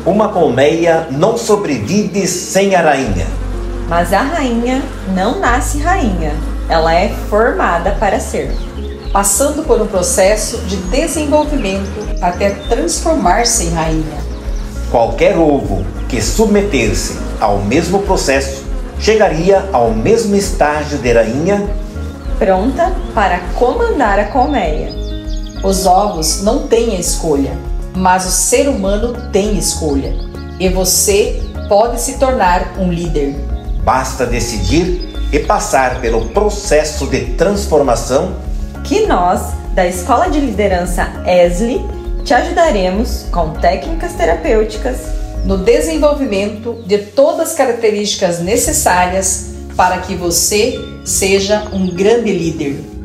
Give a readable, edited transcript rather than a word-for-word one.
Uma colmeia não sobrevive sem a rainha. Mas a rainha não nasce rainha, ela é formada para ser. Passando por um processo de desenvolvimento até transformar-se em rainha. Qualquer ovo que submeter-se ao mesmo processo chegaria ao mesmo estágio de rainha, pronta para comandar a colmeia. Os ovos não têm a escolha, mas o ser humano tem escolha. E você pode se tornar um líder. Basta decidir e passar pelo processo de transformação que nós, da Escola de Liderança ESLI, te ajudaremos com técnicas terapêuticas no desenvolvimento de todas as características necessárias para que você seja um grande líder.